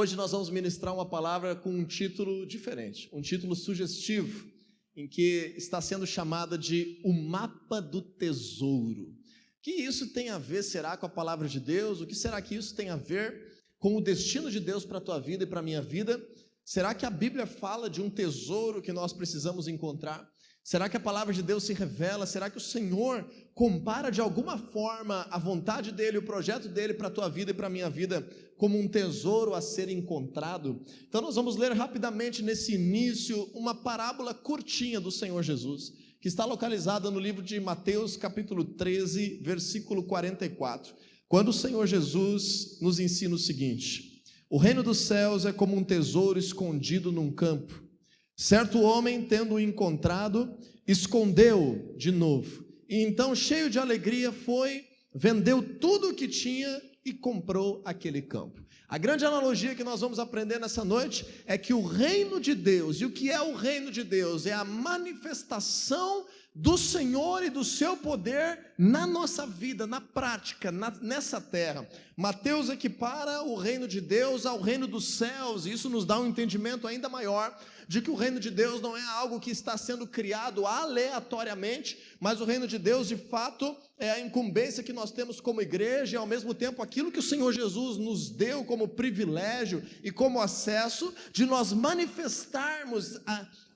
Hoje nós vamos ministrar uma palavra com um título diferente, um título sugestivo, em que está sendo chamada de O Mapa do Tesouro. O que isso tem a ver, será, com a palavra de Deus? O que será que isso tem a ver com o destino de Deus para a tua vida e para a minha vida? Será que a Bíblia fala de um tesouro que nós precisamos encontrar? Será que a palavra de Deus se revela? Será que o Senhor compara de alguma forma a vontade dEle, o projeto dEle para a tua vida e para a minha vida como um tesouro a ser encontrado? Então nós vamos ler rapidamente nesse início uma parábola curtinha do Senhor Jesus, que está localizada no livro de Mateus capítulo 13, versículo 44, quando o Senhor Jesus nos ensina o seguinte: o reino dos céus é como um tesouro escondido num campo. Certo homem, tendo-o encontrado, escondeu-o de novo, e então, cheio de alegria, foi, vendeu tudo o que tinha e comprou aquele campo. A grande analogia que nós vamos aprender nessa noite é que o reino de Deus, e o que é o reino de Deus? É a manifestação do Senhor e do seu poder na nossa vida, na prática, nessa terra. Mateus equipara o reino de Deus ao reino dos céus, e isso nos dá um entendimento ainda maior de que o reino de Deus não é algo que está sendo criado aleatoriamente, mas o reino de Deus, de fato, é a incumbência que nós temos como igreja, e ao mesmo tempo aquilo que o Senhor Jesus nos deu como privilégio e como acesso de nós manifestarmos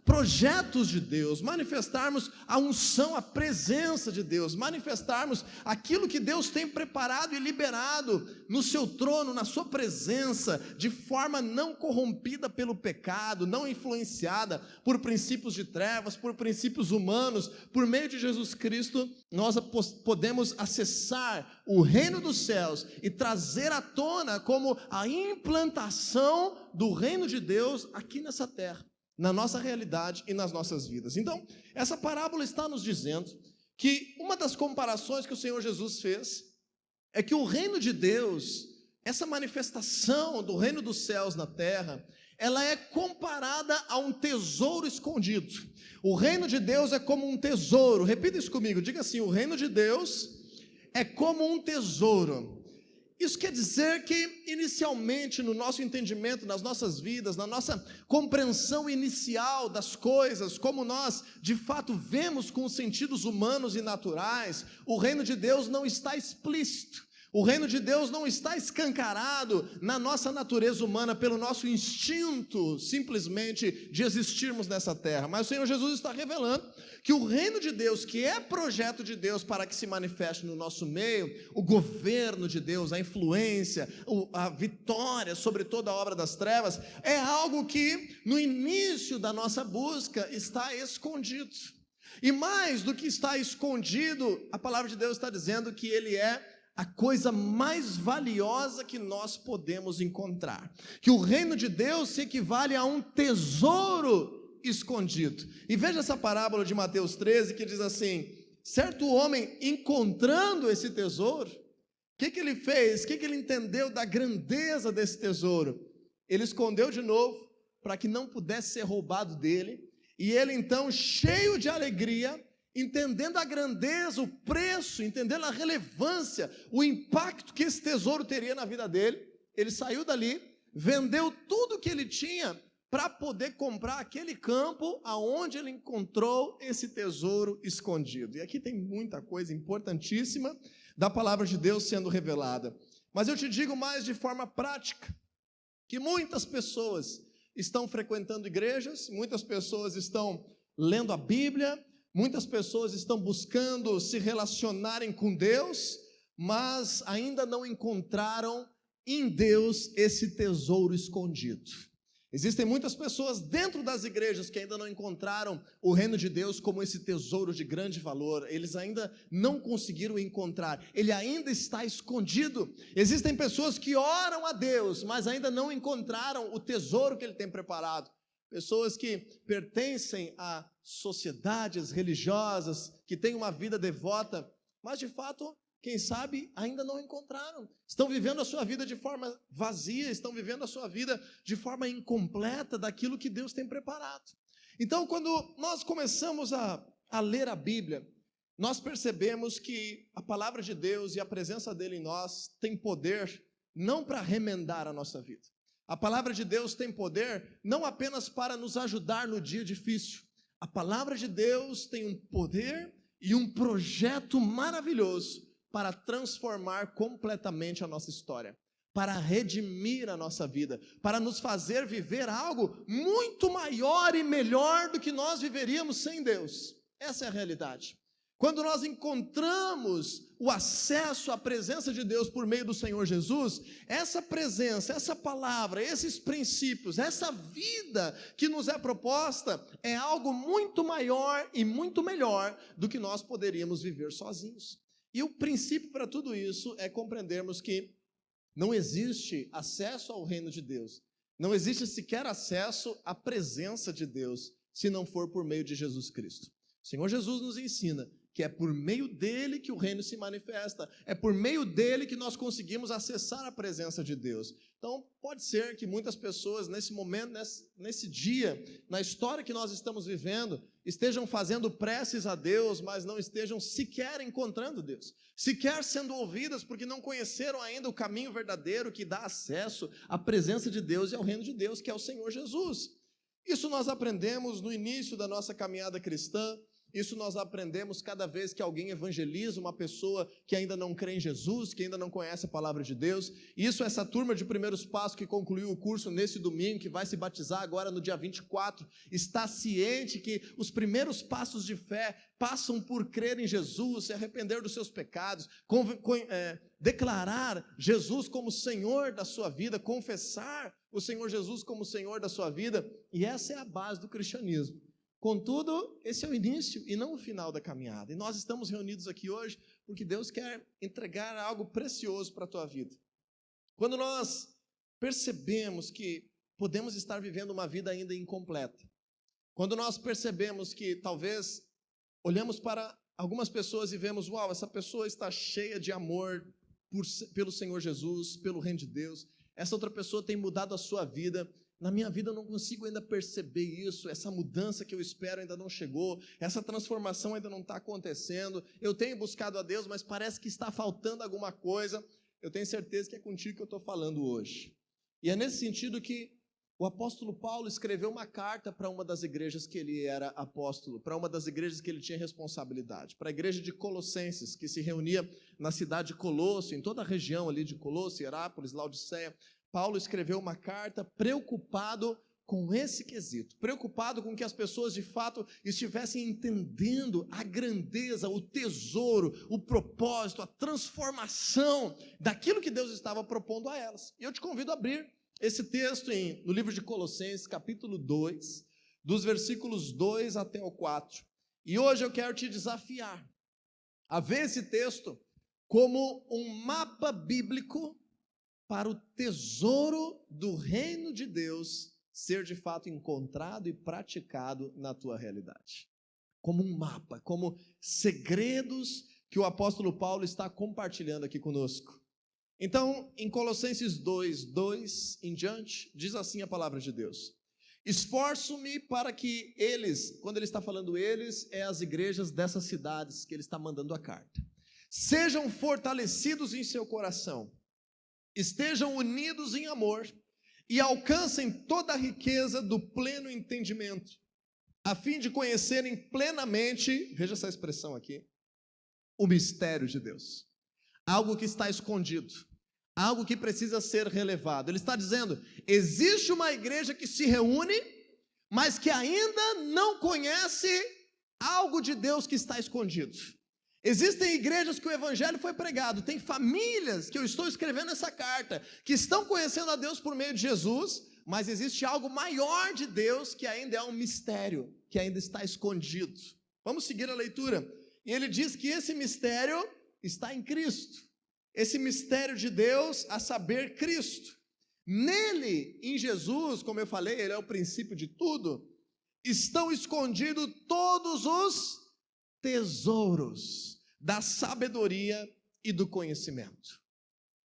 projetos de Deus, manifestarmos a unção, a presença de Deus, manifestarmos aquilo que Deus tem preparado e liberado no seu trono, na sua presença, de forma não corrompida pelo pecado, não influenciada por princípios de trevas, por princípios humanos. Por meio de Jesus Cristo, nós podemos acessar o reino dos céus e trazer à tona como a implantação do reino de Deus aqui nessa terra, na nossa realidade e nas nossas vidas. Então, essa parábola está nos dizendo que uma das comparações que o Senhor Jesus fez é que o reino de Deus, essa manifestação do reino dos céus na terra, ela é comparada a um tesouro escondido. O reino de Deus é como um tesouro. Repita isso comigo, diga assim: o reino de Deus é como um tesouro. Isso quer dizer que, inicialmente, no nosso entendimento, nas nossas vidas, na nossa compreensão inicial das coisas, como nós, de fato, vemos com os sentidos humanos e naturais, o reino de Deus não está explícito. O reino de Deus não está escancarado na nossa natureza humana, pelo nosso instinto, simplesmente, de existirmos nessa terra. Mas o Senhor Jesus está revelando que o reino de Deus, que é projeto de Deus para que se manifeste no nosso meio, o governo de Deus, a influência, a vitória sobre toda a obra das trevas, é algo que, no início da nossa busca, está escondido. E mais do que está escondido, a palavra de Deus está dizendo que ele é a coisa mais valiosa que nós podemos encontrar, que o reino de Deus se equivale a um tesouro escondido. E veja essa parábola de Mateus 13, que diz assim: certo homem, encontrando esse tesouro, o que ele fez? O que ele entendeu da grandeza desse tesouro? Ele escondeu de novo, para que não pudesse ser roubado dele, e ele então, cheio de alegria, entendendo a grandeza, o preço, entendendo a relevância, o impacto que esse tesouro teria na vida dele, ele saiu dali, vendeu tudo que ele tinha para poder comprar aquele campo aonde ele encontrou esse tesouro escondido. E aqui tem muita coisa importantíssima da palavra de Deus sendo revelada. Mas eu te digo mais de forma prática, que muitas pessoas estão frequentando igrejas, muitas pessoas estão lendo a Bíblia, muitas pessoas estão buscando se relacionarem com Deus, mas ainda não encontraram em Deus esse tesouro escondido. Existem muitas pessoas dentro das igrejas que ainda não encontraram o reino de Deus como esse tesouro de grande valor. Eles ainda não conseguiram encontrar, ele ainda está escondido. Existem pessoas que oram a Deus, mas ainda não encontraram o tesouro que ele tem preparado. Pessoas que pertencem a sociedades religiosas, que têm uma vida devota, mas de fato, quem sabe, ainda não encontraram. Estão vivendo a sua vida de forma vazia, estão vivendo a sua vida de forma incompleta daquilo que Deus tem preparado. Então, quando nós começamos a ler a Bíblia, nós percebemos que a palavra de Deus e a presença dele em nós tem poder não para remendar a nossa vida, A palavra de Deus tem poder não apenas para nos ajudar no dia difícil. A palavra de Deus tem um poder e um projeto maravilhoso para transformar completamente a nossa história, para redimir a nossa vida, para nos fazer viver algo muito maior e melhor do que nós viveríamos sem Deus. Essa é a realidade. Quando nós encontramos o acesso à presença de Deus por meio do Senhor Jesus, essa presença, essa palavra, esses princípios, essa vida que nos é proposta é algo muito maior e muito melhor do que nós poderíamos viver sozinhos. E o princípio para tudo isso é compreendermos que não existe acesso ao reino de Deus, não existe sequer acesso à presença de Deus, se não for por meio de Jesus Cristo. O Senhor Jesus nos ensina que é por meio dele que o reino se manifesta, é por meio dele que nós conseguimos acessar a presença de Deus. Então, pode ser que muitas pessoas, nesse momento, nesse dia, na história que nós estamos vivendo, estejam fazendo preces a Deus, mas não estejam sequer encontrando Deus, sequer sendo ouvidas, porque não conheceram ainda o caminho verdadeiro que dá acesso à presença de Deus e ao reino de Deus, que é o Senhor Jesus. Isso nós aprendemos no início da nossa caminhada cristã. Isso nós aprendemos cada vez que alguém evangeliza uma pessoa que ainda não crê em Jesus, que ainda não conhece a palavra de Deus. Isso, essa turma de primeiros passos que concluiu o curso nesse domingo, que vai se batizar agora no dia 24, está ciente que os primeiros passos de fé passam por crer em Jesus, se arrepender dos seus pecados, declarar Jesus como Senhor da sua vida, confessar o Senhor Jesus como Senhor da sua vida, e essa é a base do cristianismo. Contudo, esse é o início e não o final da caminhada. E nós estamos reunidos aqui hoje porque Deus quer entregar algo precioso para a tua vida. Quando nós percebemos que podemos estar vivendo uma vida ainda incompleta, quando nós percebemos que talvez olhamos para algumas pessoas e vemos, uau, essa pessoa está cheia de amor pelo Senhor Jesus, pelo reino de Deus, essa outra pessoa tem mudado a sua vida. Na minha vida eu não consigo ainda perceber isso, essa mudança que eu espero ainda não chegou, essa transformação ainda não está acontecendo, eu tenho buscado a Deus, mas parece que está faltando alguma coisa. Eu tenho certeza que é contigo que eu estou falando hoje. E é nesse sentido que o apóstolo Paulo escreveu uma carta para uma das igrejas que ele era apóstolo, para uma das igrejas que ele tinha responsabilidade, para a igreja de Colossenses, que se reunia na cidade de Colosso, em toda a região ali de Colosso, Hierápolis, Laodiceia. Paulo escreveu uma carta preocupado com esse quesito, preocupado com que as pessoas de fato estivessem entendendo a grandeza, o tesouro, o propósito, a transformação daquilo que Deus estava propondo a elas. E eu te convido a abrir esse texto no livro de Colossenses, capítulo 2, dos versículos 2 até o 4. E hoje eu quero te desafiar a ver esse texto como um mapa bíblico para o tesouro do reino de Deus ser de fato encontrado e praticado na tua realidade. Como um mapa, como segredos que o apóstolo Paulo está compartilhando aqui conosco. Então, em Colossenses 2, 2 em diante, diz assim a palavra de Deus: esforço-me para que eles, quando ele está falando eles, é as igrejas dessas cidades que ele está mandando a carta, sejam fortalecidos em seu coração, estejam unidos em amor e alcancem toda a riqueza do pleno entendimento, a fim de conhecerem plenamente, veja essa expressão aqui, o mistério de Deus, algo que está escondido, algo que precisa ser relevado. Ele está dizendo, existe uma igreja que se reúne, mas que ainda não conhece algo de Deus que está escondido. Existem igrejas que o evangelho foi pregado, tem famílias que eu estou escrevendo essa carta, que estão conhecendo a Deus por meio de Jesus, mas existe algo maior de Deus que ainda é um mistério, que ainda está escondido. Vamos seguir a leitura. E ele diz que esse mistério está em Cristo. Esse mistério de Deus, a saber, Cristo. Nele, em Jesus, como eu falei, ele é o princípio de tudo, estão escondidos todos os tesouros da sabedoria e do conhecimento.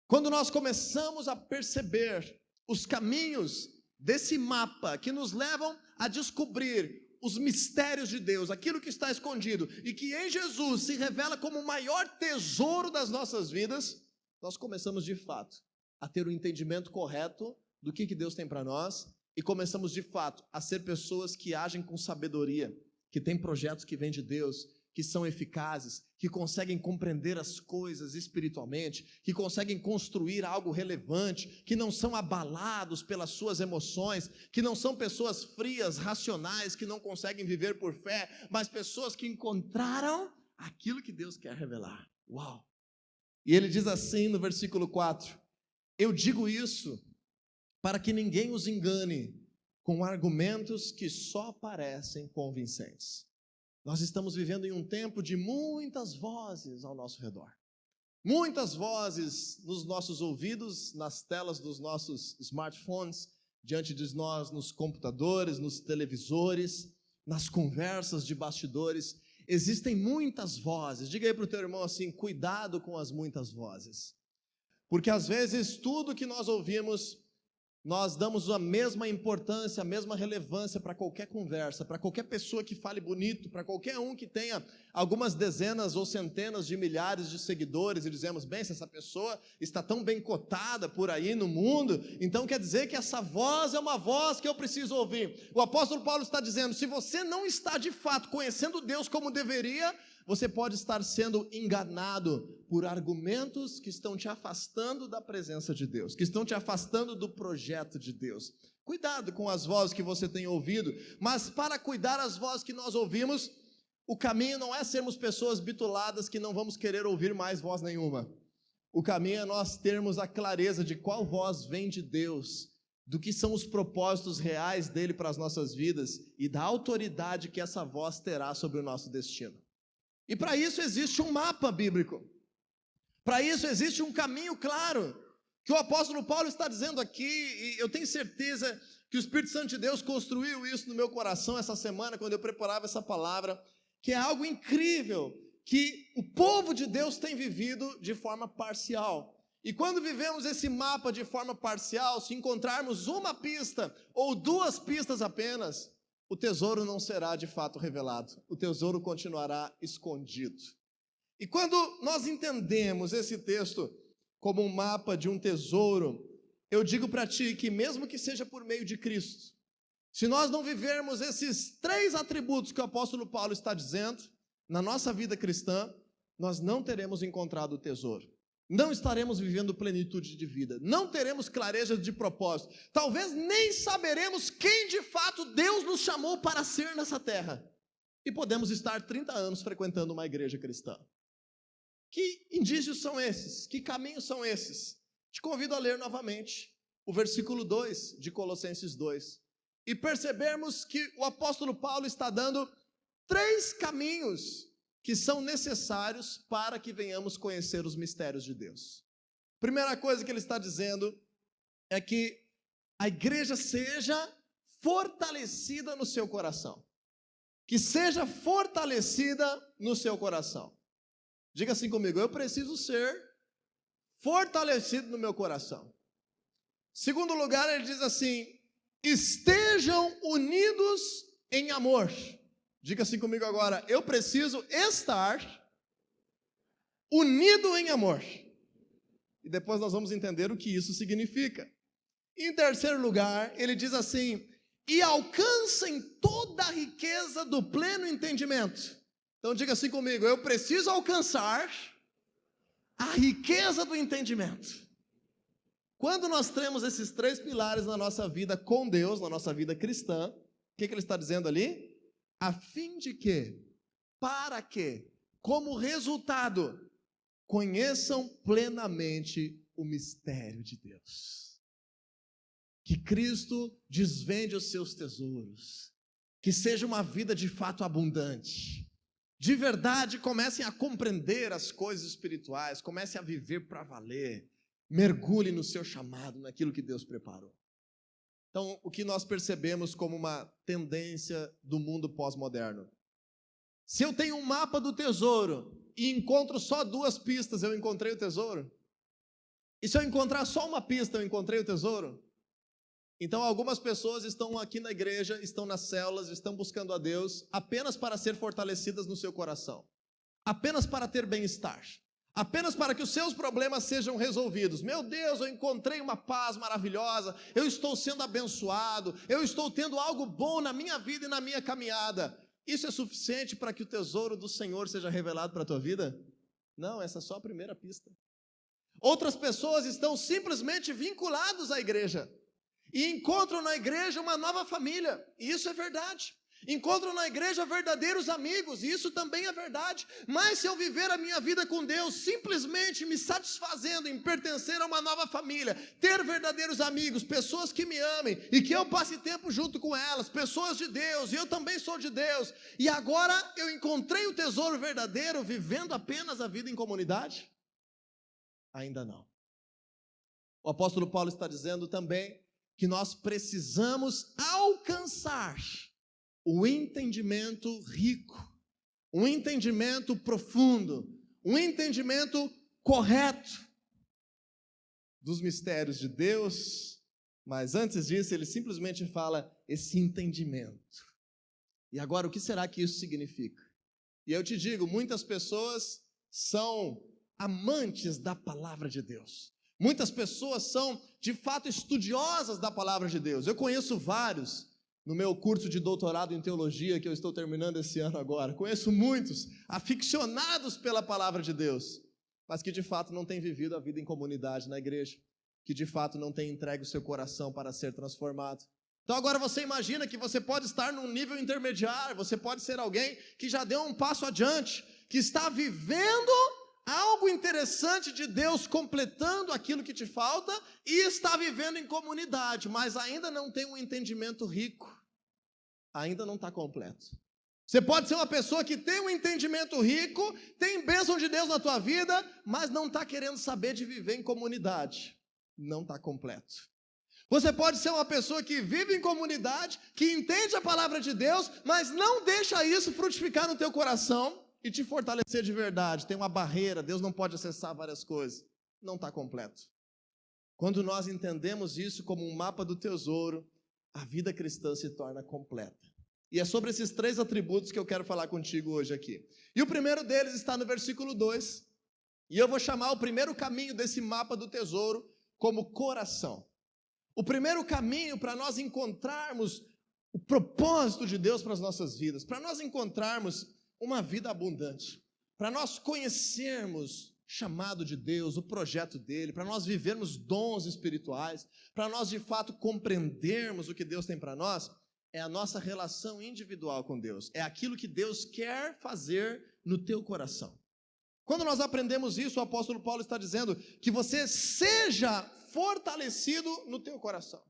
Quando nós começamos a perceber os caminhos desse mapa que nos levam a descobrir os mistérios de Deus, aquilo que está escondido e que em Jesus se revela como o maior tesouro das nossas vidas, nós começamos de fato a ter o entendimento correto do que Deus tem para nós e começamos, de fato, a ser pessoas que agem com sabedoria, que têm projetos que vêm de Deus, que são eficazes, que conseguem compreender as coisas espiritualmente, que conseguem construir algo relevante, que não são abalados pelas suas emoções, que não são pessoas frias, racionais, que não conseguem viver por fé, mas pessoas que encontraram aquilo que Deus quer revelar. Uau! E ele diz assim no versículo 4: eu digo isso para que ninguém os engane com argumentos que só parecem convincentes. Nós estamos vivendo em um tempo de muitas vozes ao nosso redor. Muitas vozes nos nossos ouvidos, nas telas dos nossos smartphones, diante de nós, nos computadores, nos televisores, nas conversas de bastidores. Existem muitas vozes. Diga aí para o teu irmão assim: cuidado com as muitas vozes. Porque às vezes tudo que nós ouvimos, nós damos a mesma importância, a mesma relevância para qualquer conversa, para qualquer pessoa que fale bonito, para qualquer um que tenha algumas dezenas ou centenas de milhares de seguidores, e dizemos, bem, se essa pessoa está tão bem cotada por aí no mundo, então quer dizer que essa voz é uma voz que eu preciso ouvir. O apóstolo Paulo está dizendo, se você não está de fato conhecendo Deus como deveria, você pode estar sendo enganado por argumentos que estão te afastando da presença de Deus, que estão te afastando do projeto de Deus. Cuidado com as vozes que você tem ouvido, mas para cuidar as vozes que nós ouvimos, o caminho não é sermos pessoas bituladas que não vamos querer ouvir mais voz nenhuma. O caminho é nós termos a clareza de qual voz vem de Deus, do que são os propósitos reais dele para as nossas vidas e da autoridade que essa voz terá sobre o nosso destino. E para isso existe um mapa bíblico, para isso existe um caminho claro, que o apóstolo Paulo está dizendo aqui, e eu tenho certeza que o Espírito Santo de Deus construiu isso no meu coração essa semana, quando eu preparava essa palavra, que é algo incrível, que o povo de Deus tem vivido de forma parcial. E quando vivemos esse mapa de forma parcial, se encontrarmos uma pista ou duas pistas apenas, o tesouro não será de fato revelado, o tesouro continuará escondido. E quando nós entendemos esse texto como um mapa de um tesouro, eu digo para ti que mesmo que seja por meio de Cristo, se nós não vivermos esses 3 atributos que o apóstolo Paulo está dizendo, na nossa vida cristã, nós não teremos encontrado o tesouro. Não estaremos vivendo plenitude de vida, não teremos clareza de propósito, talvez nem saberemos quem de fato Deus nos chamou para ser nessa terra. E podemos estar 30 anos frequentando uma igreja cristã. Que indícios são esses? Que caminhos são esses? Te convido a ler novamente o versículo 2 de Colossenses 2 e percebermos que o apóstolo Paulo está dando 3 caminhos que são necessários para que venhamos conhecer os mistérios de Deus. Primeira coisa que ele está dizendo é que a igreja seja fortalecida no seu coração. Que seja fortalecida no seu coração. Diga assim comigo, eu preciso ser fortalecido no meu coração. Segundo lugar, ele diz assim, estejam unidos em amor. Diga assim comigo agora, eu preciso estar unido em amor. E depois nós vamos entender o que isso significa. Em terceiro lugar, ele diz assim, e alcancem toda a riqueza do pleno entendimento. Então diga assim comigo, eu preciso alcançar a riqueza do entendimento. Quando nós temos esses 3 pilares na nossa vida com Deus, na nossa vida cristã, o que ele está dizendo ali? A fim de que, para que, como resultado, conheçam plenamente o mistério de Deus. Que Cristo desvende os seus tesouros, que seja uma vida de fato abundante. De verdade, comecem a compreender as coisas espirituais, comecem a viver para valer, mergulhe no seu chamado, naquilo que Deus preparou. Então, o que nós percebemos como uma tendência do mundo pós-moderno? Se eu tenho um mapa do tesouro e encontro só 2 pistas, eu encontrei o tesouro? E se eu encontrar só uma pista, eu encontrei o tesouro? Então, algumas pessoas estão aqui na igreja, estão nas células, estão buscando a Deus apenas para ser fortalecidas no seu coração, apenas para ter bem-estar, apenas para que os seus problemas sejam resolvidos. Meu Deus, eu encontrei uma paz maravilhosa, eu estou sendo abençoado, eu estou tendo algo bom na minha vida e na minha caminhada. Isso é suficiente para que o tesouro do Senhor seja revelado para a tua vida? Não, essa é só a primeira pista. Outras pessoas estão simplesmente vinculadas à igreja e encontram na igreja uma nova família, e isso é verdade. Encontram na igreja verdadeiros amigos, e isso também é verdade. Mas se eu viver a minha vida com Deus, simplesmente me satisfazendo em pertencer a uma nova família, ter verdadeiros amigos, pessoas que me amem e que eu passe tempo junto com elas, pessoas de Deus, e eu também sou de Deus, e agora eu encontrei o tesouro verdadeiro vivendo apenas a vida em comunidade? Ainda não. O apóstolo Paulo está dizendo também que nós precisamos alcançar o entendimento rico, um entendimento profundo, um entendimento correto dos mistérios de Deus, mas antes disso ele simplesmente fala esse entendimento. E agora o que será que isso significa? E eu te digo, muitas pessoas são amantes da palavra de Deus. Muitas pessoas são de fato estudiosas da palavra de Deus. Eu conheço vários no meu curso de doutorado em teologia, que eu estou terminando esse ano agora. Conheço muitos aficionados pela palavra de Deus, mas que de fato não têm vivido a vida em comunidade na igreja, que de fato não têm entregue o seu coração para ser transformado. Então agora você imagina que você pode estar num nível intermediário, você pode ser alguém que já deu um passo adiante, que está vivendo algo interessante de Deus, completando aquilo que te falta, e está vivendo em comunidade, mas ainda não tem um entendimento rico, ainda não está completo. Você pode ser uma pessoa que tem um entendimento rico, tem bênção de Deus na tua vida, mas não está querendo saber de viver em comunidade, não está completo. Você pode ser uma pessoa que vive em comunidade, que entende a palavra de Deus, mas não deixa isso frutificar no teu coração e te fortalecer de verdade. Tem uma barreira, Deus não pode acessar várias coisas. Não está completo. Quando nós entendemos isso como um mapa do tesouro, a vida cristã se torna completa. E é sobre esses 3 atributos que eu quero falar contigo hoje aqui. E o primeiro deles está no versículo 2. E eu vou chamar o primeiro caminho desse mapa do tesouro como coração. O primeiro caminho para nós encontrarmos o propósito de Deus para as nossas vidas, para nós encontrarmos uma vida abundante, para nós conhecermos chamado de Deus, o projeto dele, para nós vivermos dons espirituais, para nós de fato compreendermos o que Deus tem para nós, é a nossa relação individual com Deus, é aquilo que Deus quer fazer no teu coração. Quando nós aprendemos isso, o apóstolo Paulo está dizendo que você seja fortalecido no teu coração.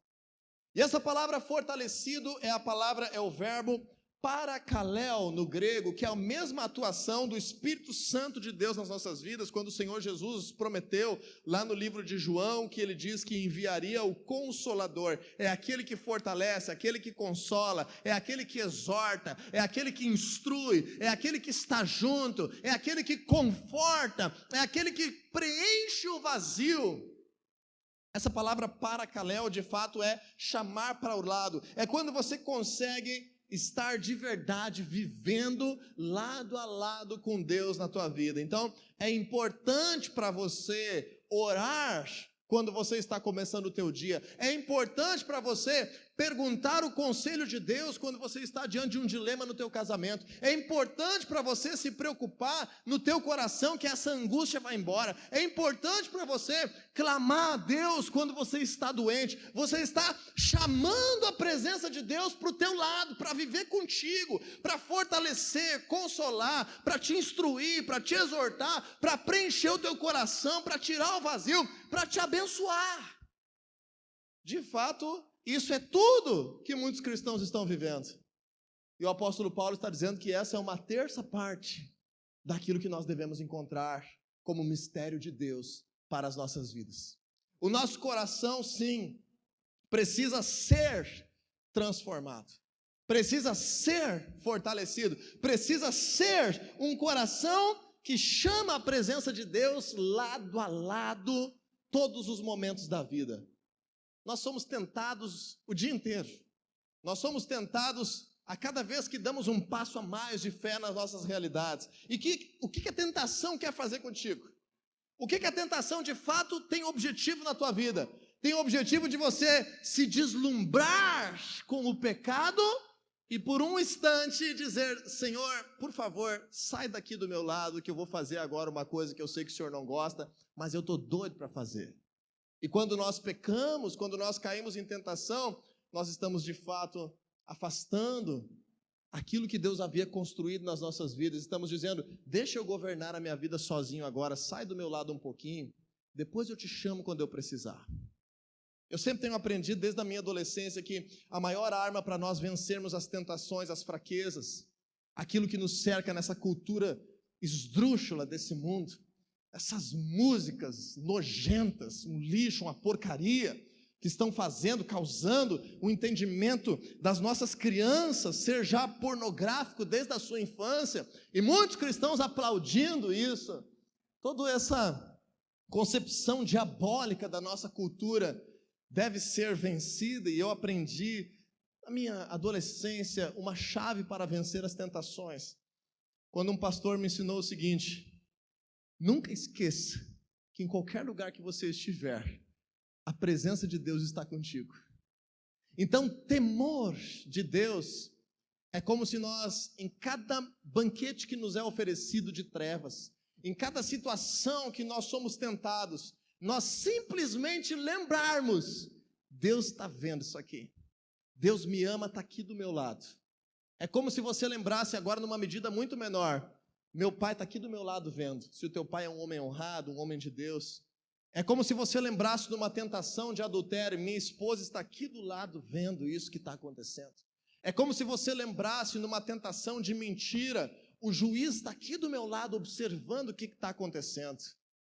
E essa palavra fortalecido é o verbo parakaleo no grego, que é a mesma atuação do Espírito Santo de Deus nas nossas vidas, quando o Senhor Jesus prometeu lá no livro de João, que ele diz que enviaria o Consolador. É aquele que fortalece, aquele que consola, é aquele que exorta, é aquele que instrui, é aquele que está junto, é aquele que conforta, é aquele que preenche o vazio. Essa palavra parakaleo de fato é chamar para o lado, é quando você consegue estar de verdade vivendo lado a lado com Deus na tua vida. Então, é importante para você orar quando você está começando o teu dia. É importante para você perguntar o conselho de Deus quando você está diante de um dilema no teu casamento. É importante para você se preocupar no teu coração que essa angústia vai embora. É importante para você clamar a Deus quando você está doente. Você está chamando a presença de Deus para o teu lado, para viver contigo, para fortalecer, consolar, para te instruir, para te exortar, para preencher o teu coração, para tirar o vazio, para te abençoar. De fato, isso é tudo que muitos cristãos estão vivendo. E o apóstolo Paulo está dizendo que essa é uma terça parte daquilo que nós devemos encontrar como mistério de Deus para as nossas vidas. O nosso coração, sim, precisa ser transformado, precisa ser fortalecido, precisa ser um coração que chama a presença de Deus lado a lado todos os momentos da vida. Nós somos tentados o dia inteiro. Nós somos tentados a cada vez que damos um passo a mais de fé nas nossas realidades. E o que a tentação quer fazer contigo? O que a tentação de fato tem objetivo na tua vida? Tem o objetivo de você se deslumbrar com o pecado e por um instante dizer: Senhor, por favor, sai daqui do meu lado, que eu vou fazer agora uma coisa que eu sei que o Senhor não gosta, mas eu estou doido para fazer. E quando nós pecamos, quando nós caímos em tentação, nós estamos de fato afastando aquilo que Deus havia construído nas nossas vidas. Estamos dizendo: deixa eu governar a minha vida sozinho agora, sai do meu lado um pouquinho, depois eu te chamo quando eu precisar. Eu sempre tenho aprendido desde a minha adolescência que a maior arma para nós vencermos as tentações, as fraquezas, aquilo que nos cerca nessa cultura esdrúxula desse mundo, essas músicas nojentas, um lixo, uma porcaria, que estão causando o entendimento das nossas crianças ser já pornográfico desde a sua infância, e muitos cristãos aplaudindo isso, toda essa concepção diabólica da nossa cultura deve ser vencida. E eu aprendi na minha adolescência uma chave para vencer as tentações, quando um pastor me ensinou o seguinte: nunca esqueça que em qualquer lugar que você estiver, a presença de Deus está contigo. Então, temor de Deus é como se nós, em cada banquete que nos é oferecido de trevas, em cada situação que nós somos tentados, nós simplesmente lembrarmos: Deus está vendo isso aqui, Deus me ama, está aqui do meu lado. É como se você lembrasse agora numa medida muito menor: meu pai está aqui do meu lado vendo. Se o teu pai é um homem honrado, um homem de Deus. É como se você lembrasse de uma tentação de adultério: minha esposa está aqui do lado vendo isso que está acontecendo. É como se você lembrasse numa tentação de mentira: o juiz está aqui do meu lado observando o que está acontecendo.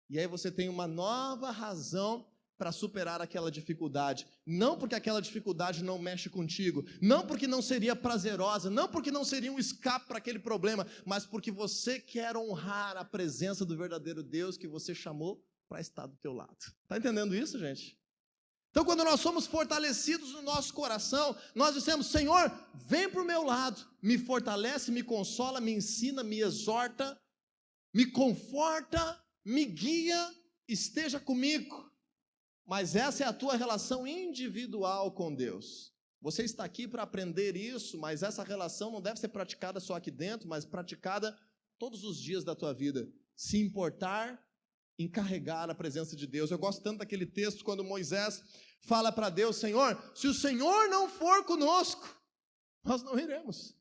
E aí você tem uma nova razão para superar aquela dificuldade. Não porque aquela dificuldade não mexe contigo, não porque não seria prazerosa, não porque não seria um escape para aquele problema, mas porque você quer honrar a presença do verdadeiro Deus que você chamou para estar do teu lado. Está entendendo isso, gente? Então, quando nós somos fortalecidos no nosso coração, nós dizemos: Senhor, vem para o meu lado, me fortalece, me consola, me ensina, me exorta, me conforta, me guia, esteja comigo. Mas essa é a tua relação individual com Deus. Você está aqui para aprender isso, mas essa relação não deve ser praticada só aqui dentro, mas praticada todos os dias da tua vida. Se importar em carregar a presença de Deus. Eu gosto tanto daquele texto quando Moisés fala para Deus: Senhor, se o Senhor não for conosco, nós não iremos.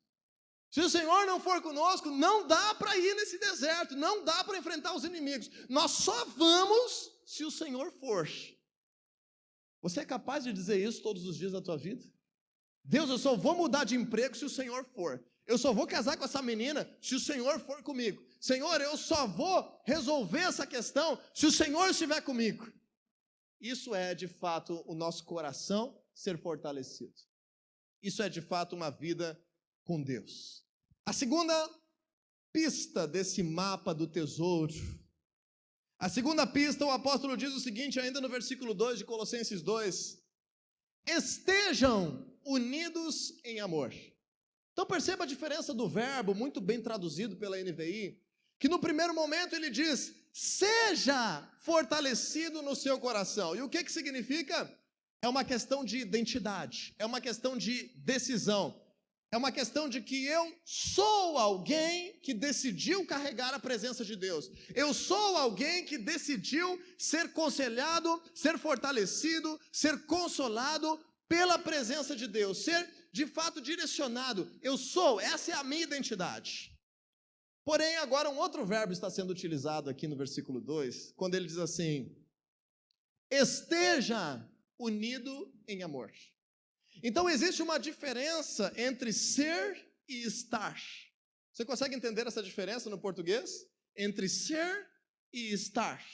Se o Senhor não for conosco, não dá para ir nesse deserto, não dá para enfrentar os inimigos. Nós só vamos se o Senhor for. Você é capaz de dizer isso todos os dias da tua vida? Deus, eu só vou mudar de emprego se o Senhor for. Eu só vou casar com essa menina se o Senhor for comigo. Senhor, eu só vou resolver essa questão se o Senhor estiver comigo. Isso é, de fato, o nosso coração ser fortalecido. Isso é, de fato, uma vida com Deus. A segunda pista desse mapa do tesouro, a segunda pista, o apóstolo diz o seguinte, ainda no versículo 2 de Colossenses 2: estejam unidos em amor. Então perceba a diferença do verbo, muito bem traduzido pela NVI, que no primeiro momento ele diz: seja fortalecido no seu coração. E o que significa? É uma questão de identidade, é uma questão de decisão, é uma questão de que eu sou alguém que decidiu carregar a presença de Deus. Eu sou alguém que decidiu ser conselhado, ser fortalecido, ser consolado pela presença de Deus, ser de fato direcionado. Eu sou, essa é a minha identidade. Porém, agora um outro verbo está sendo utilizado aqui no versículo 2, quando ele diz assim: esteja unido em amor. Então existe uma diferença entre ser e estar. Você consegue entender essa diferença no português? Entre ser e estar.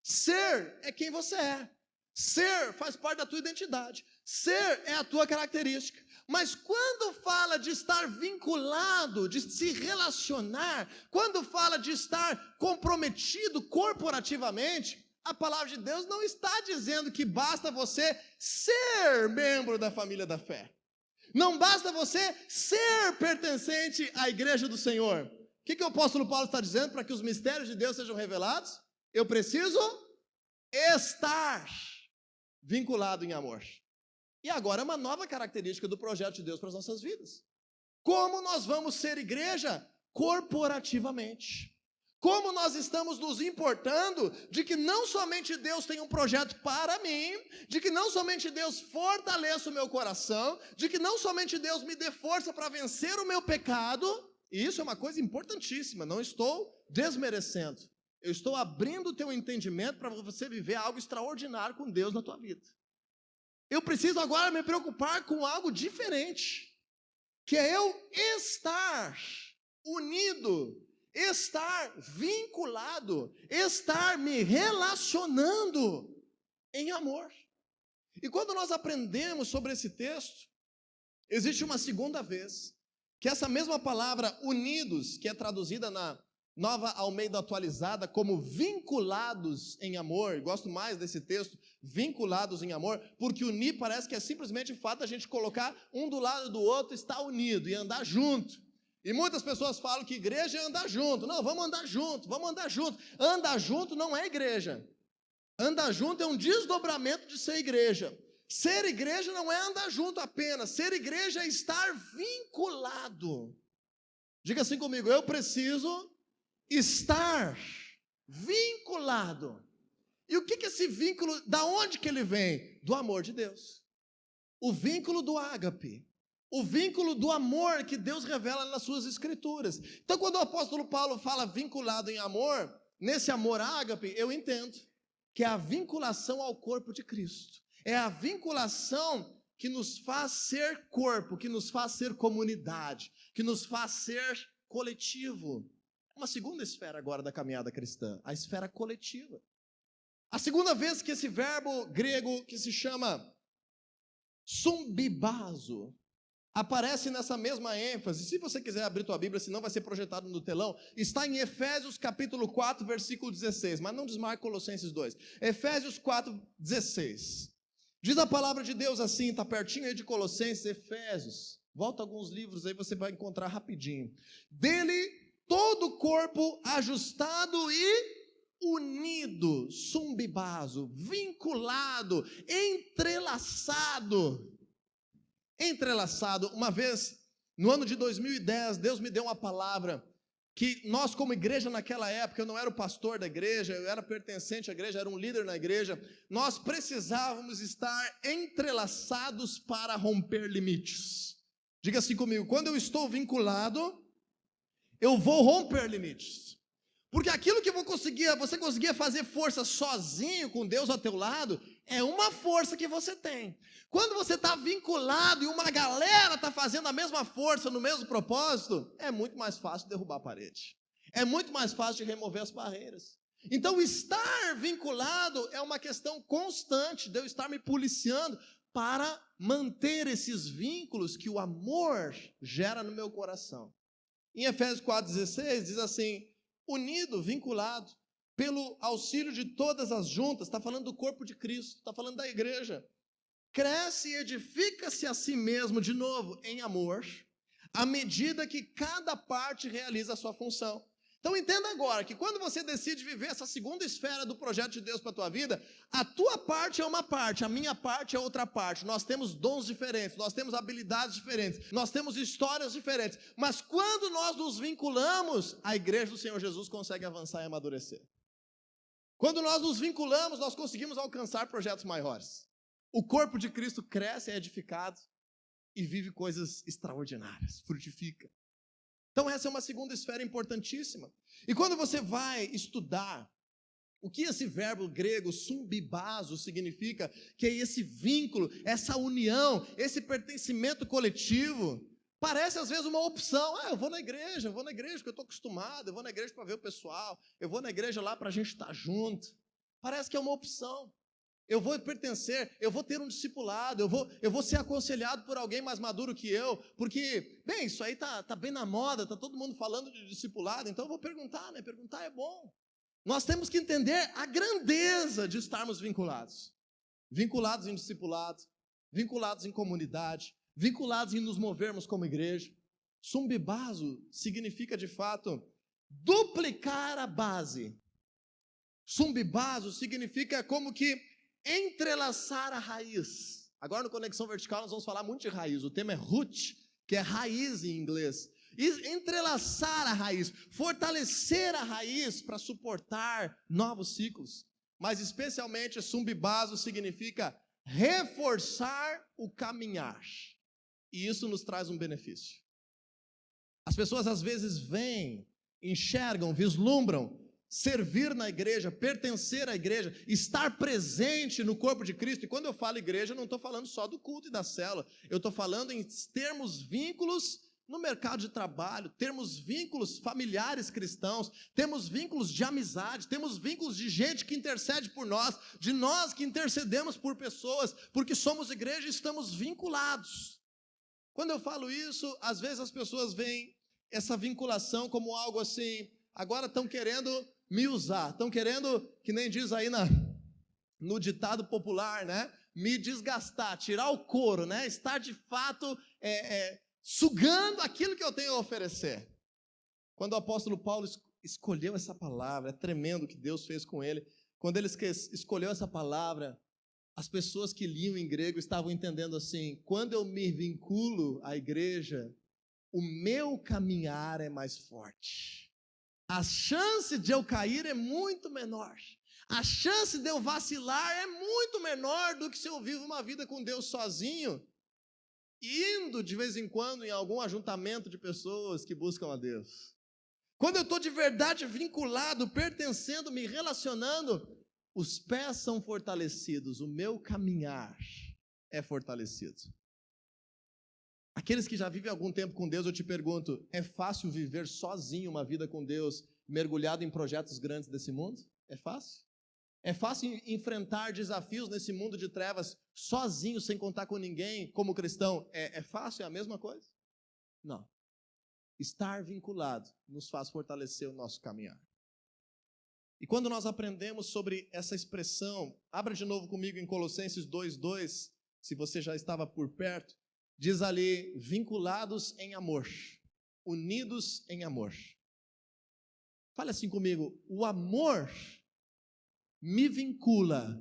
Ser é quem você é. Ser faz parte da tua identidade. Ser é a tua característica. Mas quando fala de estar vinculado, de se relacionar, quando fala de estar comprometido corporativamente, a palavra de Deus não está dizendo que basta você ser membro da família da fé. Não basta você ser pertencente à igreja do Senhor. O que o apóstolo Paulo está dizendo para que os mistérios de Deus sejam revelados? Eu preciso estar vinculado em amor. E agora é uma nova característica do projeto de Deus para as nossas vidas. Como nós vamos ser igreja? Corporativamente. Como nós estamos nos importando de que não somente Deus tem um projeto para mim, de que não somente Deus fortaleça o meu coração, de que não somente Deus me dê força para vencer o meu pecado, e isso é uma coisa importantíssima, não estou desmerecendo. Eu estou abrindo o teu entendimento para você viver algo extraordinário com Deus na tua vida. Eu preciso agora me preocupar com algo diferente, que é eu estar unido, estar vinculado, estar me relacionando em amor. E quando nós aprendemos sobre esse texto, existe uma segunda vez, que essa mesma palavra unidos, que é traduzida na Nova Almeida Atualizada como vinculados em amor, gosto mais desse texto, vinculados em amor, porque unir parece que é simplesmente o fato da gente colocar um do lado do outro, estar unido e andar junto. E muitas pessoas falam que igreja é andar junto. Não, vamos andar junto, vamos andar junto. Andar junto não é igreja. Andar junto é um desdobramento de ser igreja. Ser igreja não é andar junto apenas, ser igreja é estar vinculado. Diga assim comigo, eu preciso estar vinculado. E o que é esse vínculo, da onde que ele vem? Do amor de Deus. O vínculo do ágape. O vínculo do amor que Deus revela nas suas escrituras. Então quando o apóstolo Paulo fala vinculado em amor, nesse amor ágape, eu entendo que é a vinculação ao corpo de Cristo. É a vinculação que nos faz ser corpo, que nos faz ser comunidade, que nos faz ser coletivo. Uma segunda esfera agora da caminhada cristã, a esfera coletiva. A segunda vez que esse verbo grego que se chama sumbibazo aparece nessa mesma ênfase. Se você quiser abrir tua Bíblia, senão vai ser projetado no telão, está em Efésios capítulo 4, versículo 16, mas não desmarque Colossenses 2. Efésios 4, 16. Diz a palavra de Deus assim, está pertinho aí de Colossenses, Efésios. Volta alguns livros aí, você vai encontrar rapidinho. Dele todo o corpo ajustado e unido, sumbibazo, vinculado, entrelaçado. Uma vez, no ano de 2010, Deus me deu uma palavra que nós como igreja naquela época, eu não era o pastor da igreja, eu era pertencente à igreja, era um líder na igreja, nós precisávamos estar entrelaçados para romper limites. Diga assim comigo, quando eu estou vinculado, eu vou romper limites, porque aquilo que você conseguia fazer força sozinho com Deus ao teu lado, é uma força que você tem. Quando você está vinculado e uma galera está fazendo a mesma força no mesmo propósito, é muito mais fácil derrubar a parede, é muito mais fácil de remover as barreiras. Então estar vinculado é uma questão constante de eu estar me policiando para manter esses vínculos que o amor gera no meu coração. Em Efésios 4,16 diz assim, unido, vinculado, pelo auxílio de todas as juntas, está falando do corpo de Cristo, está falando da igreja, cresce e edifica-se a si mesmo, de novo, em amor, à medida que cada parte realiza a sua função. Então entenda agora, que quando você decide viver essa segunda esfera do projeto de Deus para a tua vida, a tua parte é uma parte, a minha parte é outra parte, nós temos dons diferentes, nós temos habilidades diferentes, nós temos histórias diferentes, mas quando nós nos vinculamos, a igreja do Senhor Jesus consegue avançar e amadurecer. Quando nós nos vinculamos, nós conseguimos alcançar projetos maiores. O corpo de Cristo cresce, é edificado e vive coisas extraordinárias, frutifica. Então essa é uma segunda esfera importantíssima. E quando você vai estudar o que esse verbo grego sumbibazo significa, que é esse vínculo, essa união, esse pertencimento coletivo, parece às vezes uma opção. Eu vou na igreja porque eu estou acostumado, eu vou na igreja para ver o pessoal, eu vou na igreja lá para a gente estar junto. Parece que é uma opção. Eu vou pertencer, eu vou ter um discipulado, eu vou ser aconselhado por alguém mais maduro que eu, porque, bem, isso aí tá bem na moda, tá todo mundo falando de discipulado, então eu vou perguntar, né? Perguntar é bom. Nós temos que entender a grandeza de estarmos vinculados. Vinculados em discipulado, vinculados em comunidade, vinculados em nos movermos como igreja. Sumbibazo significa, de fato, duplicar a base. Sumbibazo significa como que entrelaçar a raiz. Agora no Conexão Vertical nós vamos falar muito de raiz. O tema é root, que é raiz em inglês. E entrelaçar a raiz, fortalecer a raiz para suportar novos ciclos. Mas especialmente sumbibazo significa reforçar o caminhar. E isso nos traz um benefício. As pessoas às vezes veem, enxergam, vislumbram servir na igreja, pertencer à igreja, estar presente no corpo de Cristo. E quando eu falo igreja, eu não estou falando só do culto e da célula. Eu estou falando em termos vínculos no mercado de trabalho, termos vínculos familiares cristãos, temos vínculos de amizade, temos vínculos de gente que intercede por nós, de nós que intercedemos por pessoas, porque somos igreja e estamos vinculados. Quando eu falo isso, às vezes as pessoas veem essa vinculação como algo assim, agora estão querendo me usar, estão querendo, que nem diz aí no ditado popular, né? Me desgastar, tirar o couro, né? Estar de fato sugando aquilo que eu tenho a oferecer. Quando o apóstolo Paulo escolheu essa palavra, é tremendo o que Deus fez com ele. Quando ele escolheu essa palavra, as pessoas que liam em grego estavam entendendo assim: quando eu me vinculo à igreja, o meu caminhar é mais forte. A chance de eu cair é muito menor. A chance de eu vacilar é muito menor do que se eu vivo uma vida com Deus sozinho, indo de vez em quando em algum ajuntamento de pessoas que buscam a Deus. Quando eu estou de verdade vinculado, pertencendo, me relacionando, os pés são fortalecidos, o meu caminhar é fortalecido. Aqueles que já vivem algum tempo com Deus, eu te pergunto, é fácil viver sozinho uma vida com Deus, mergulhado em projetos grandes desse mundo? É fácil? É fácil enfrentar desafios nesse mundo de trevas sozinho, sem contar com ninguém, como cristão? É fácil? É a mesma coisa? Não. Estar vinculado nos faz fortalecer o nosso caminhar. E quando nós aprendemos sobre essa expressão, abra de novo comigo em Colossenses 2:2, se você já estava por perto, diz ali, vinculados em amor, unidos em amor. Fale assim comigo, o amor me vincula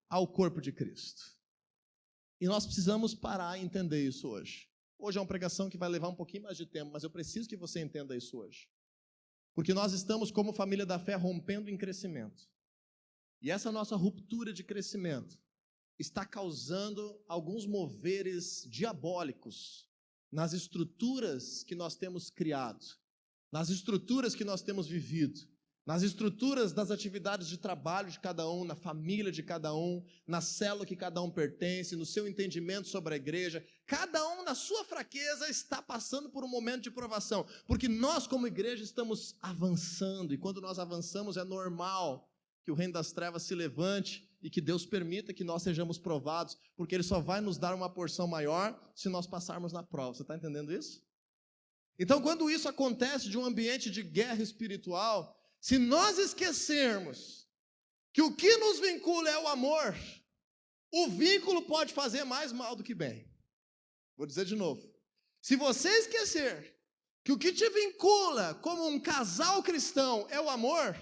ao corpo de Cristo. E nós precisamos parar e entender isso hoje. Hoje é uma pregação que vai levar um pouquinho mais de tempo, mas eu preciso que você entenda isso hoje. Porque nós estamos, como família da fé, rompendo em crescimento. E essa nossa ruptura de crescimento está causando alguns moveres diabólicos nas estruturas que nós temos criado, nas estruturas que nós temos vivido, nas estruturas das atividades de trabalho de cada um, na família de cada um, na célula que cada um pertence, no seu entendimento sobre a igreja. Cada um, na sua fraqueza, está passando por um momento de provação, porque nós, como igreja, estamos avançando, e quando nós avançamos é normal que o reino das trevas se levante e que Deus permita que nós sejamos provados, porque Ele só vai nos dar uma porção maior se nós passarmos na prova. Você está entendendo isso? Então, quando isso acontece de um ambiente de guerra espiritual, se nós esquecermos que o que nos vincula é o amor, o vínculo pode fazer mais mal do que bem. Vou dizer de novo. Se você esquecer que o que te vincula como um casal cristão é o amor,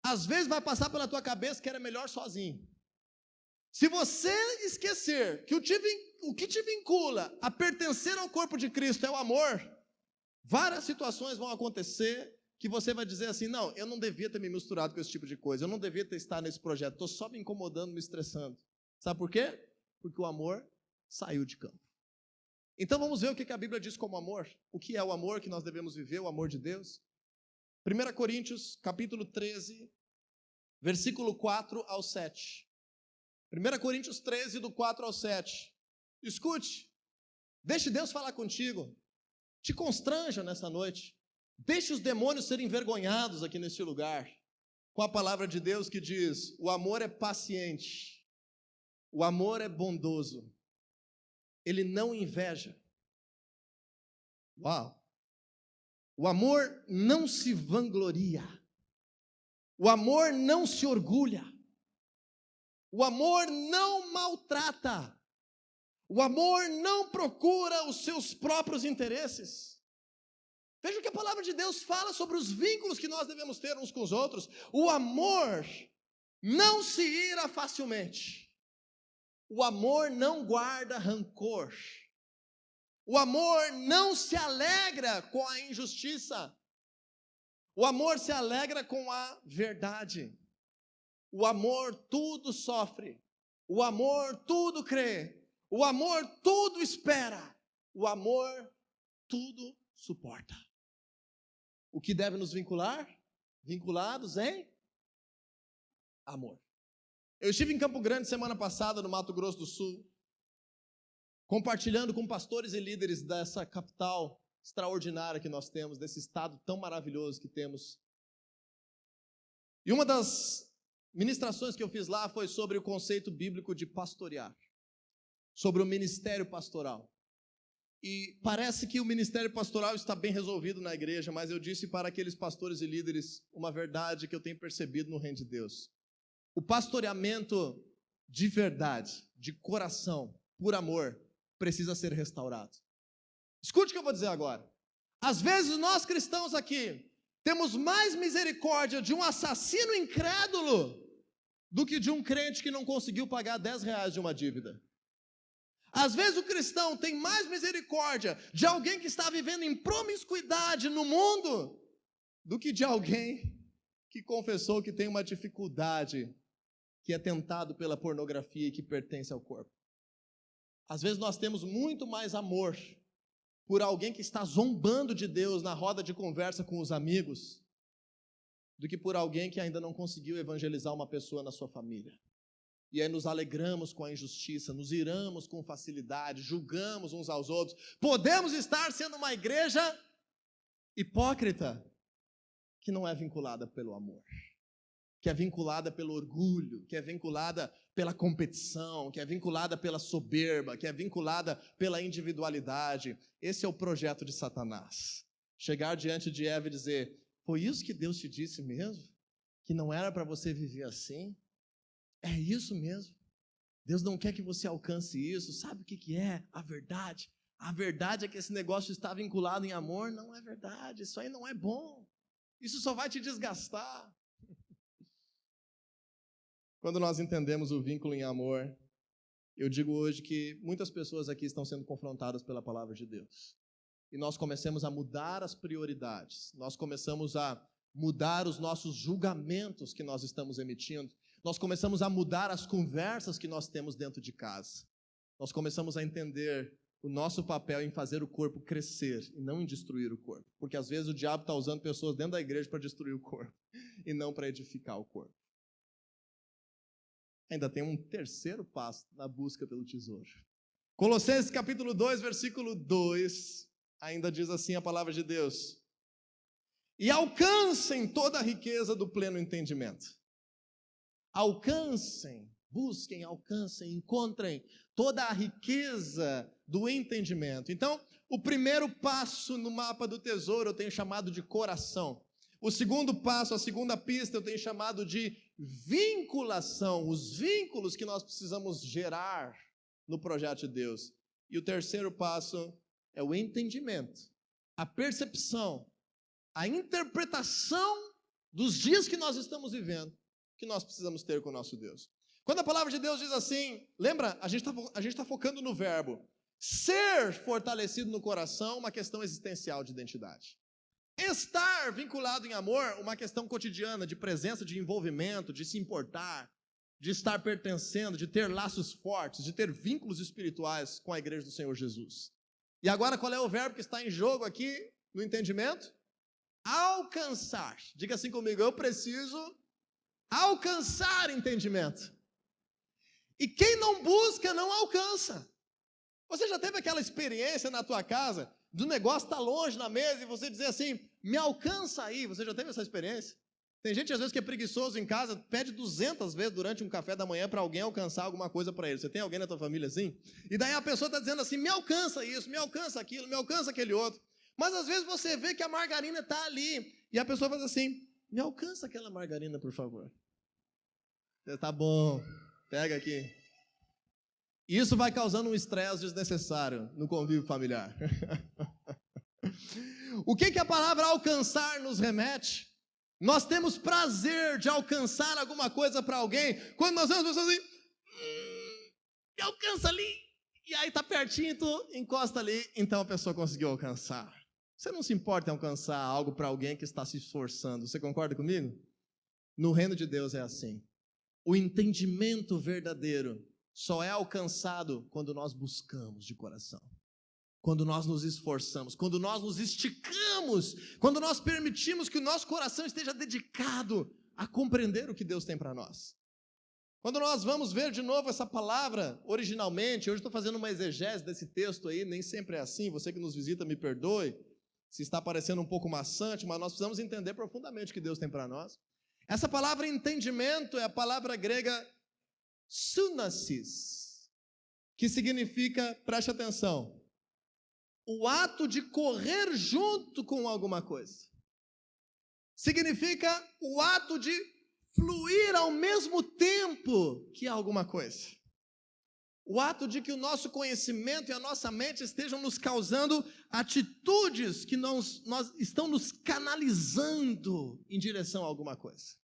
às vezes vai passar pela tua cabeça que era melhor sozinho. Se você esquecer que o que te vincula a pertencer ao corpo de Cristo é o amor, várias situações vão acontecer que você vai dizer assim, não, eu não devia ter me misturado com esse tipo de coisa, eu não devia ter estado nesse projeto, estou só me incomodando, me estressando. Sabe por quê? Porque o amor saiu de campo. Então vamos ver o que a Bíblia diz como amor. O que é o amor que nós devemos viver, o amor de Deus? 1 Coríntios, capítulo 13, versículo 4 ao 7. 1 Coríntios 13, do 4 ao 7. Escute, deixe Deus falar contigo, te constranja nessa noite, deixe os demônios serem envergonhados aqui neste lugar, com a palavra de Deus que diz, o amor é paciente, o amor é bondoso, ele não inveja. Uau! O amor não se vangloria, o amor não se orgulha, o amor não maltrata, o amor não procura os seus próprios interesses. Veja o que a palavra de Deus fala sobre os vínculos que nós devemos ter uns com os outros. O amor não se ira facilmente. O amor não guarda rancor. O amor não se alegra com a injustiça. O amor se alegra com a verdade. O amor tudo sofre. O amor tudo crê. O amor tudo espera. O amor tudo suporta. O que deve nos vincular? Vinculados em amor. Eu estive em Campo Grande semana passada, no Mato Grosso do Sul, compartilhando com pastores e líderes dessa capital extraordinária que nós temos, desse estado tão maravilhoso que temos. E uma das ministrações que eu fiz lá foi sobre o conceito bíblico de pastorear, sobre o ministério pastoral. E parece que o ministério pastoral está bem resolvido na igreja, mas eu disse para aqueles pastores e líderes uma verdade que eu tenho percebido no reino de Deus. O pastoreamento de verdade, de coração, por amor, precisa ser restaurado. Escute o que eu vou dizer agora. Às vezes nós cristãos aqui temos mais misericórdia de um assassino incrédulo do que de um crente que não conseguiu pagar R$10 de uma dívida. Às vezes o cristão tem mais misericórdia de alguém que está vivendo em promiscuidade no mundo do que de alguém que confessou que tem uma dificuldade, que é tentado pela pornografia e que pertence ao corpo. Às vezes nós temos muito mais amor por alguém que está zombando de Deus na roda de conversa com os amigos do que por alguém que ainda não conseguiu evangelizar uma pessoa na sua família. E aí nos alegramos com a injustiça, nos iramos com facilidade, julgamos uns aos outros. Podemos estar sendo uma igreja hipócrita, que não é vinculada pelo amor, que é vinculada pelo orgulho, que é vinculada pela competição, que é vinculada pela soberba, que é vinculada pela individualidade. Esse é o projeto de Satanás. Chegar diante de Eva e dizer: foi isso que Deus te disse mesmo? Que não era para você viver assim? É isso mesmo? Deus não quer que você alcance isso. Sabe o que é a verdade? A verdade é que esse negócio está vinculado em amor. Não é verdade, isso aí não é bom. Isso só vai te desgastar. Quando nós entendemos o vínculo em amor, eu digo hoje que muitas pessoas aqui estão sendo confrontadas pela palavra de Deus. E nós começamos a mudar as prioridades. Nós começamos a mudar os nossos julgamentos que nós estamos emitindo. Nós começamos a mudar as conversas que nós temos dentro de casa. Nós começamos a entender o nosso papel em fazer o corpo crescer e não em destruir o corpo. Porque às vezes o diabo está usando pessoas dentro da igreja para destruir o corpo e não para edificar o corpo. Ainda tem um terceiro passo na busca pelo tesouro. Colossenses capítulo 2, versículo 2, ainda diz assim a palavra de Deus: e alcancem toda a riqueza do pleno entendimento. Alcancem, busquem, alcancem, encontrem toda a riqueza do entendimento. Então, o primeiro passo no mapa do tesouro eu tenho chamado de coração. O segundo passo, a segunda pista, eu tenho chamado de vinculação, os vínculos que nós precisamos gerar no projeto de Deus. E o terceiro passo é o entendimento, a percepção, a interpretação dos dias que nós estamos vivendo, que nós precisamos ter com o nosso Deus. Quando a palavra de Deus diz assim, lembra, a gente está focando no verbo ser fortalecido no coração, uma questão existencial de identidade. Estar vinculado em amor, uma questão cotidiana de presença, de envolvimento, de se importar, de estar pertencendo, de ter laços fortes, de ter vínculos espirituais com a igreja do Senhor Jesus. E agora qual é o verbo que está em jogo aqui no entendimento? Alcançar. Diga assim comigo: eu preciso alcançar entendimento. E quem não busca não alcança. Você já teve aquela experiência na tua casa, do negócio estar longe na mesa e você dizer assim: me alcança aí? Você já teve essa experiência? Tem gente às vezes que é preguiçoso em casa, pede 200 vezes durante um café da manhã para alguém alcançar alguma coisa para ele. Você tem alguém na tua família assim? E daí a pessoa está dizendo assim: me alcança isso, me alcança aquilo, me alcança aquele outro. Mas às vezes você vê que a margarina está ali e a pessoa faz assim: me alcança aquela margarina, por favor. Tá bom, pega aqui. Isso vai causando um estresse desnecessário no convívio familiar. O que a palavra alcançar nos remete? Nós temos prazer de alcançar alguma coisa para alguém, quando nós vemos pessoas assim, me alcança ali, e aí está pertinho, tu encosta ali, então a pessoa conseguiu alcançar. Você não se importa em alcançar algo para alguém que está se esforçando, você concorda comigo? No reino de Deus é assim. O entendimento verdadeiro só é alcançado quando nós buscamos de coração. Quando nós nos esforçamos, quando nós nos esticamos, quando nós permitimos que o nosso coração esteja dedicado a compreender o que Deus tem para nós. Quando nós vamos ver de novo essa palavra, originalmente, hoje estou fazendo uma exegese desse texto aí, nem sempre é assim, você que nos visita me perdoe, se está parecendo um pouco maçante, mas nós precisamos entender profundamente o que Deus tem para nós. Essa palavra entendimento é a palavra grega sunasis, que significa, preste atenção, o ato de correr junto com alguma coisa. Significa o ato de fluir ao mesmo tempo que alguma coisa. O ato de que o nosso conhecimento e a nossa mente estejam nos causando atitudes que nós estão nos canalizando em direção a alguma coisa.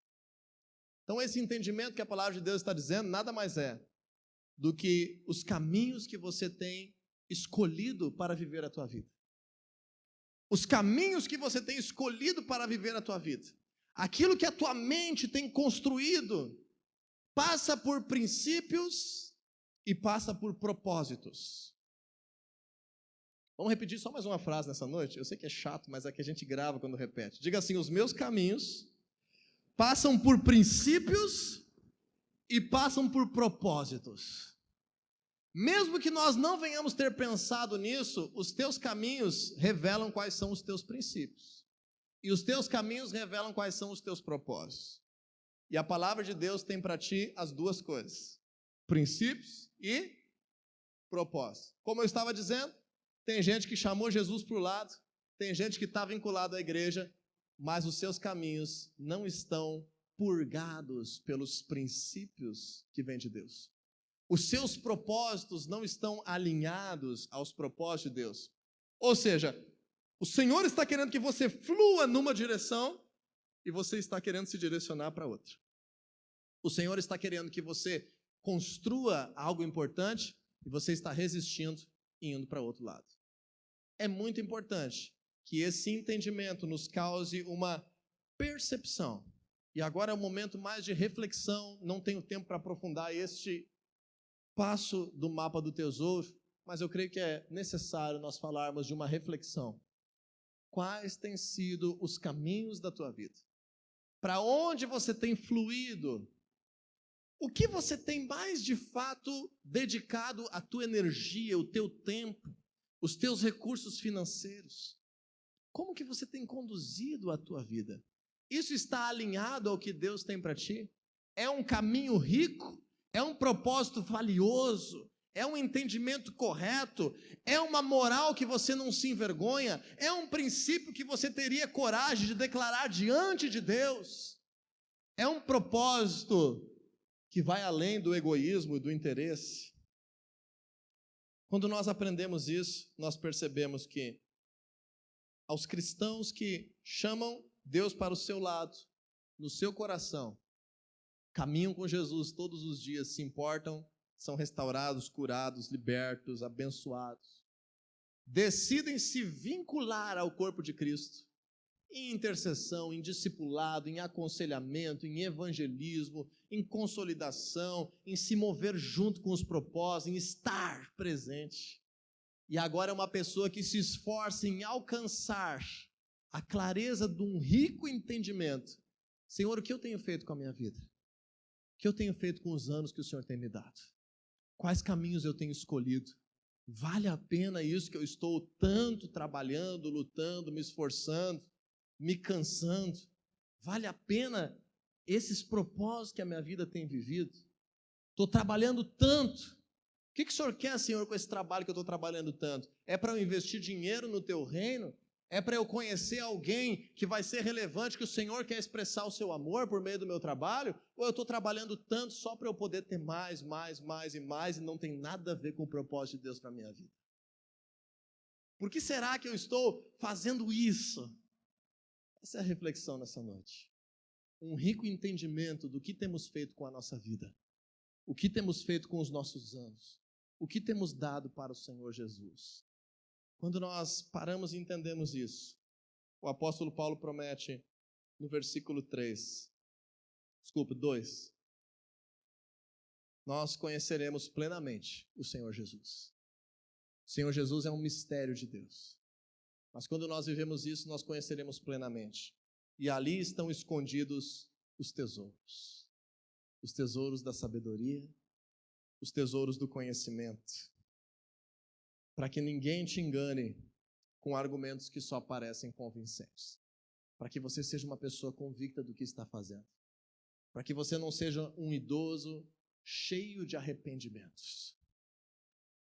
Então esse entendimento que a palavra de Deus está dizendo nada mais é do que os caminhos que você tem escolhido para viver a tua vida. Os caminhos que você tem escolhido para viver a tua vida. Aquilo que a tua mente tem construído passa por princípios e passa por propósitos. Vamos repetir só mais uma frase nessa noite? Eu sei que é chato, mas é que a gente grava quando repete. Diga assim: os meus caminhos passam por princípios e passam por propósitos. Mesmo que nós não venhamos ter pensado nisso, os teus caminhos revelam quais são os teus princípios. E os teus caminhos revelam quais são os teus propósitos. E a palavra de Deus tem para ti as duas coisas: princípios e propósitos. Como eu estava dizendo, tem gente que chamou Jesus para o lado, tem gente que está vinculado à igreja, mas os seus caminhos não estão purgados pelos princípios que vêm de Deus. Os seus propósitos não estão alinhados aos propósitos de Deus. Ou seja, o Senhor está querendo que você flua numa direção e você está querendo se direcionar para outra. O Senhor está querendo que você construa algo importante e você está resistindo e indo para outro lado. É muito importante que esse entendimento nos cause uma percepção. E agora é o momento mais de reflexão, não tenho tempo para aprofundar este passo do mapa do tesouro, mas eu creio que é necessário nós falarmos de uma reflexão. Quais têm sido os caminhos da tua vida? Para onde você tem fluído? O que você tem mais de fato dedicado a tua energia, o teu tempo, os teus recursos financeiros? Como que você tem conduzido a tua vida? Isso está alinhado ao que Deus tem para ti? É um caminho rico? É um propósito valioso? É um entendimento correto? É uma moral que você não se envergonha? É um princípio que você teria coragem de declarar diante de Deus? É um propósito que vai além do egoísmo e do interesse? Quando nós aprendemos isso, nós percebemos que aos cristãos que chamam Deus para o seu lado, no seu coração, caminham com Jesus todos os dias, se importam, são restaurados, curados, libertos, abençoados. Decidem se vincular ao corpo de Cristo, em intercessão, em discipulado, em aconselhamento, em evangelismo, em consolidação, em se mover junto com os propósitos, em estar presente. E agora é uma pessoa que se esforça em alcançar a clareza de um rico entendimento. Senhor, o que eu tenho feito com a minha vida? O que eu tenho feito com os anos que o Senhor tem me dado? Quais caminhos eu tenho escolhido? Vale a pena isso que eu estou tanto trabalhando, lutando, me esforçando, me cansando? Vale a pena esses propósitos que a minha vida tem vivido? Estou trabalhando tanto. O que o Senhor quer, Senhor, com esse trabalho que eu estou trabalhando tanto? É para eu investir dinheiro no teu reino? É para eu conhecer alguém que vai ser relevante, que o Senhor quer expressar o seu amor por meio do meu trabalho? Ou eu estou trabalhando tanto só para eu poder ter mais e não tem nada a ver com o propósito de Deus para a minha vida? Por que será que eu estou fazendo isso? Essa é a reflexão nessa noite. Um rico entendimento do que temos feito com a nossa vida, o que temos feito com os nossos anos, o que temos dado para o Senhor Jesus. Quando nós paramos e entendemos isso, o apóstolo Paulo promete no versículo 2, nós conheceremos plenamente o Senhor Jesus. O Senhor Jesus é um mistério de Deus. Mas quando nós vivemos isso, nós conheceremos plenamente. E ali estão escondidos os tesouros. Os tesouros da sabedoria, os tesouros do conhecimento. Para que ninguém te engane com argumentos que só parecem convincentes. Para que você seja uma pessoa convicta do que está fazendo. Para que você não seja um idoso cheio de arrependimentos.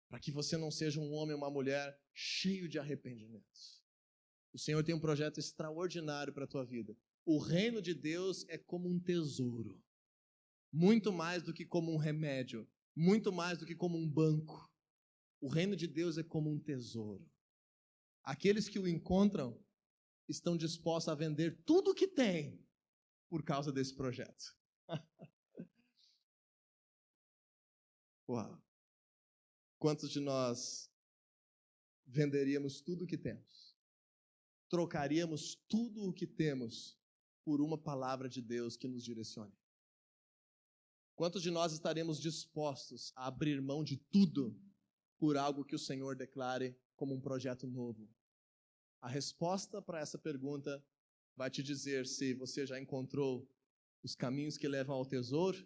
Para que você não seja um homem ou uma mulher cheio de arrependimentos. O Senhor tem um projeto extraordinário para a tua vida. O reino de Deus é como um tesouro. Muito mais do que como um remédio. Muito mais do que como um banco. O reino de Deus é como um tesouro. Aqueles que o encontram estão dispostos a vender tudo o que têm por causa desse projeto. Uau! Quantos de nós venderíamos tudo o que temos? Trocaríamos tudo o que temos por uma palavra de Deus que nos direcione? Quantos de nós estaremos dispostos a abrir mão de tudo por algo que o Senhor declare como um projeto novo? A resposta para essa pergunta vai te dizer se você já encontrou os caminhos que levam ao tesouro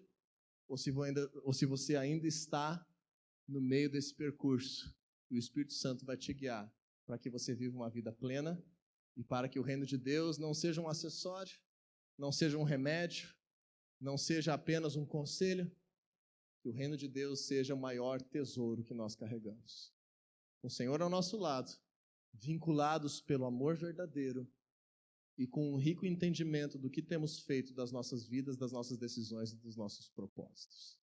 ou se você ainda está no meio desse percurso. E o Espírito Santo vai te guiar para que você viva uma vida plena e para que o reino de Deus não seja um acessório, não seja um remédio, não seja apenas um conselho, que o reino de Deus seja o maior tesouro que nós carregamos. O Senhor ao nosso lado, vinculados pelo amor verdadeiro e com um rico entendimento do que temos feito das nossas vidas, das nossas decisões e dos nossos propósitos.